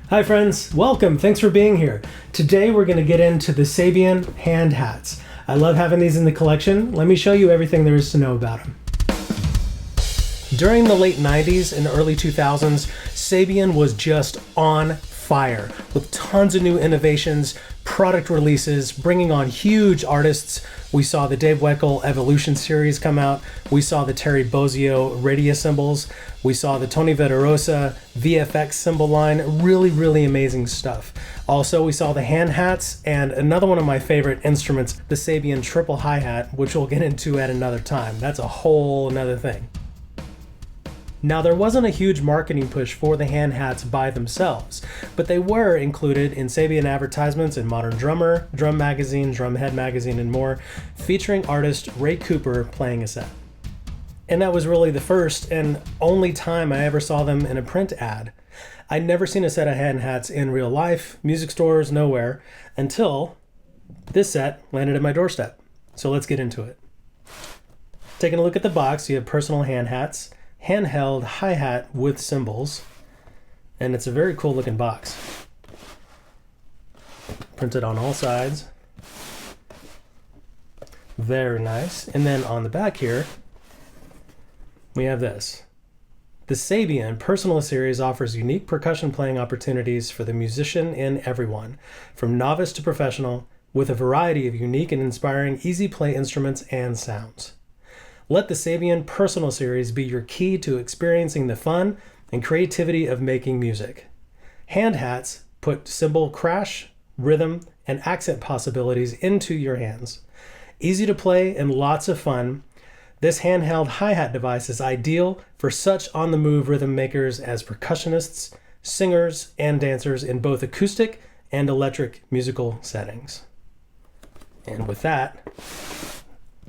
Hi friends, welcome, thanks for being here. Today we're going to get into the Sabian hand hats. I love having these in the collection. Let me show you everything there is to know about them. During the late 90s and early 2000s, Sabian was just on fire with tons of new innovations, product releases, bringing on huge artists. We saw the Dave Weckl Evolution series come out. We saw the Terry Bozzio Radius cymbals. We saw the Tony Veterosa VFX cymbal line. Really amazing stuff. Also, we saw the hand hats and another one of my favorite instruments, the Sabian triple hi-hat, which we'll get into at another time. That's a whole another thing. Now, there wasn't a huge marketing push for the hand hats by themselves, but they were included in Sabian advertisements in Modern Drummer, Drum Magazine, Drumhead Magazine, and more, featuring artist Ray Cooper playing a set. And that was really the first and only time I ever saw them in a print ad. I'd never seen a set of hand hats in real life, music stores, nowhere, until this set landed at my doorstep. So let's get into it. Taking a look at the box, you have personal hand hats, handheld hi-hat with cymbals, and it's a very cool looking box. Printed on all sides. Very nice. And then on the back here, we have this. The Sabian Personal Series offers unique percussion playing opportunities for the musician and everyone, from novice to professional, with a variety of unique and inspiring easy play instruments and sounds. Let the Sabian Personal Series be your key to experiencing the fun and creativity of making music. Hand hats put cymbal crash, rhythm, and accent possibilities into your hands. Easy to play and lots of fun, this handheld hi-hat device is ideal for such on-the-move rhythm makers as percussionists, singers, and dancers in both acoustic and electric musical settings. And with that,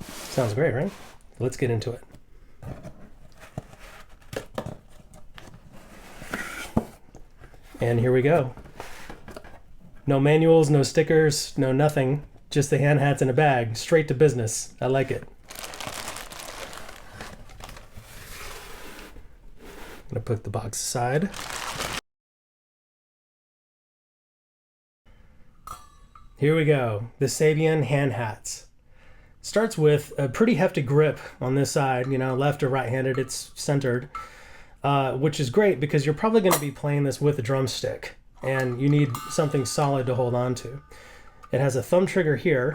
sounds great, right? Let's get into it. And here we go. No manuals, no stickers, no nothing. Just the hand hats in a bag. Straight to business. I like it. I'm gonna put the box aside. Here we go. The Sabian hand hats. Starts with a pretty hefty grip on this side, left or right-handed, it's centered, which is great because you're probably going to be playing this with a drumstick and you need something solid to hold on to. It has a thumb trigger here,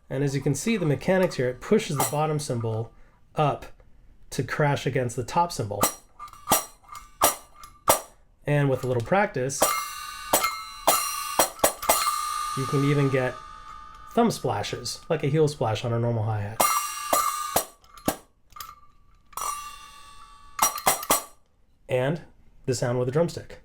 and as you can see the mechanics here, it pushes the bottom cymbal up to crash against the top cymbal. And with a little practice, you can even get thumb splashes, like a heel splash on a normal hi-hat. And the sound with a drumstick.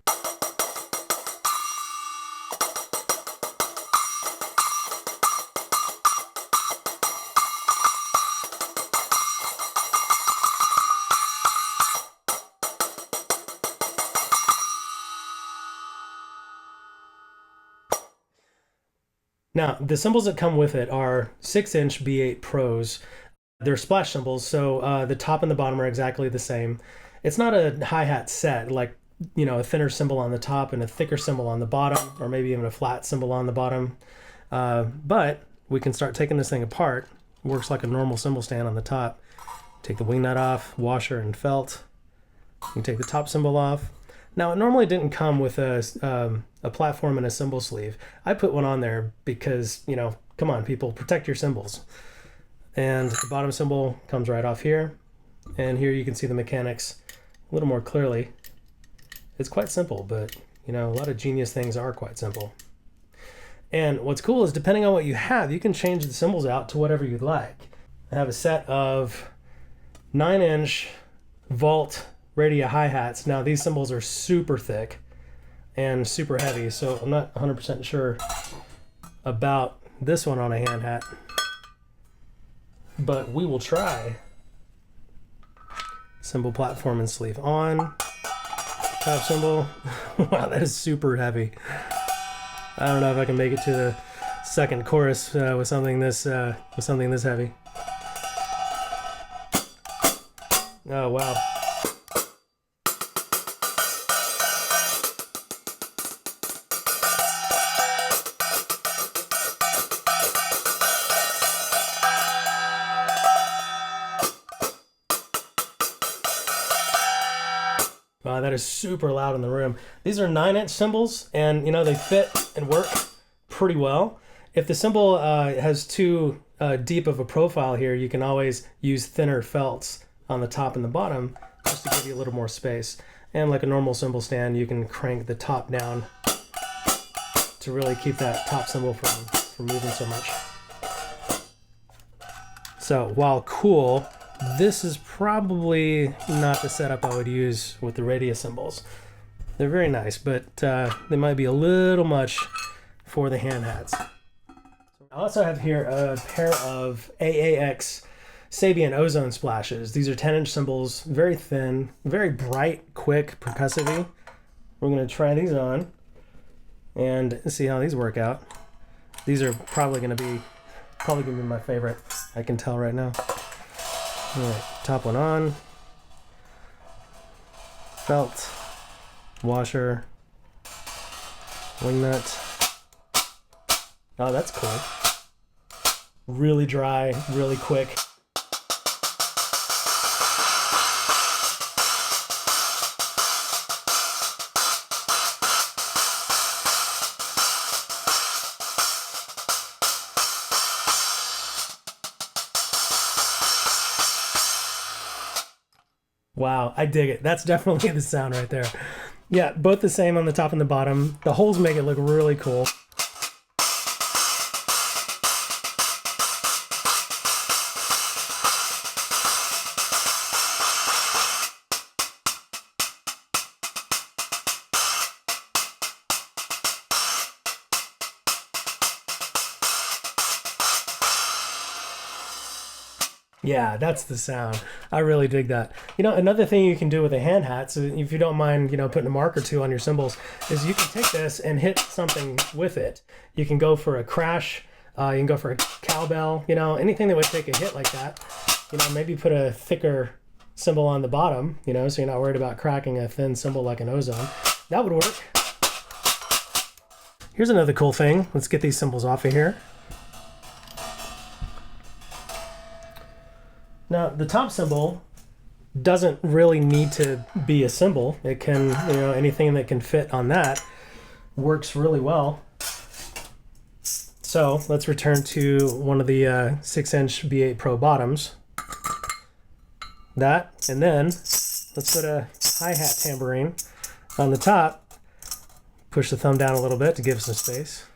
Now, the cymbals that come with it are 6-inch B8 Pros. They're splash cymbals, so the top and the bottom are exactly the same. It's not a hi-hat set, like, a thinner cymbal on the top and a thicker cymbal on the bottom, or maybe even a flat cymbal on the bottom. But we can start taking this thing apart. It works like a normal cymbal stand on the top. Take the wing nut off, washer and felt. You can take the top cymbal off. Now, it normally didn't come with a platform and a cymbal sleeve. I put one on there because, come on, people, protect your cymbals. And the bottom cymbal comes right off here. And here you can see the mechanics a little more clearly. It's quite simple, but, a lot of genius things are quite simple. And what's cool is depending on what you have, you can change the cymbals out to whatever you'd like. I have a set of 9-inch vault Radia hi-hats. Now these cymbals are super thick and super heavy, so I'm not 100% sure about this one on a hand hat, but we will try. Cymbal platform and sleeve on. Top cymbal. Wow, that is super heavy. I don't know if I can make it to the second chorus with something this heavy. Oh wow. That is super loud in the room. These are 9-inch cymbals, and they fit and work pretty well. If the cymbal has too deep of a profile here, you can always use thinner felts on the top and the bottom just to give you a little more space. And like a normal cymbal stand, you can crank the top down to really keep that top cymbal from moving so much. So while cool, this is probably not the setup I would use with the radius cymbals. They're very nice, but they might be a little much for the hand hats. I also have here a pair of AAX Sabian Ozone Splashes. These are 10-inch cymbals, very thin, very bright, quick, percussive. We're going to try these on and see how these work out. These are probably going to be my favorite. I can tell right now. All right, top one on. Felt, washer, wing nut. Oh, that's cool. Really dry, really quick. Wow, I dig it. That's definitely the sound right there. Yeah, both the same on the top and the bottom. The holes make it look really cool. Yeah, that's the sound. I really dig that. Another thing you can do with a hand hat, so if you don't mind, putting a mark or two on your cymbals, is you can take this and hit something with it. You can go for a crash, you can go for a cowbell, anything that would take a hit like that. Maybe put a thicker cymbal on the bottom, so you're not worried about cracking a thin cymbal like an Ozone. That would work. Here's another cool thing. Let's get these cymbals off of here. Now, the top cymbal doesn't really need to be a cymbal. It can, anything that can fit on that works really well. So let's return to one of the 6-inch B8 Pro bottoms. That, and then let's put a hi-hat tambourine on the top. Push the thumb down a little bit to give some space,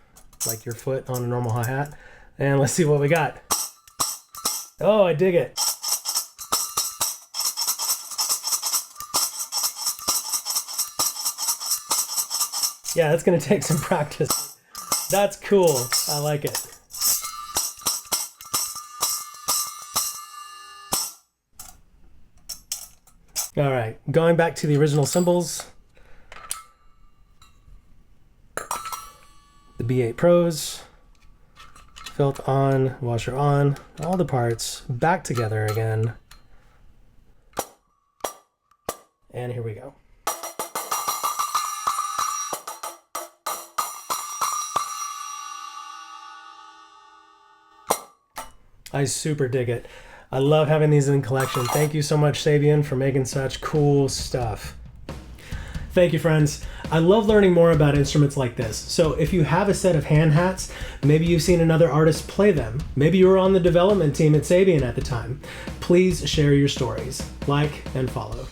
like your foot on a normal hi-hat. And let's see what we got. Oh, I dig it. Yeah, that's going to take some practice. That's cool. I like it. All right, going back to the original cymbals. The B8 Pros. Felt on, washer on, all the parts back together again. And here we go. I super dig it. I love having these in collection. Thank you so much, Sabian, for making such cool stuff. Thank you, friends. I love learning more about instruments like this. So if you have a set of hand hats, maybe you've seen another artist play them. Maybe you were on the development team at Sabian at the time. Please share your stories, like and follow.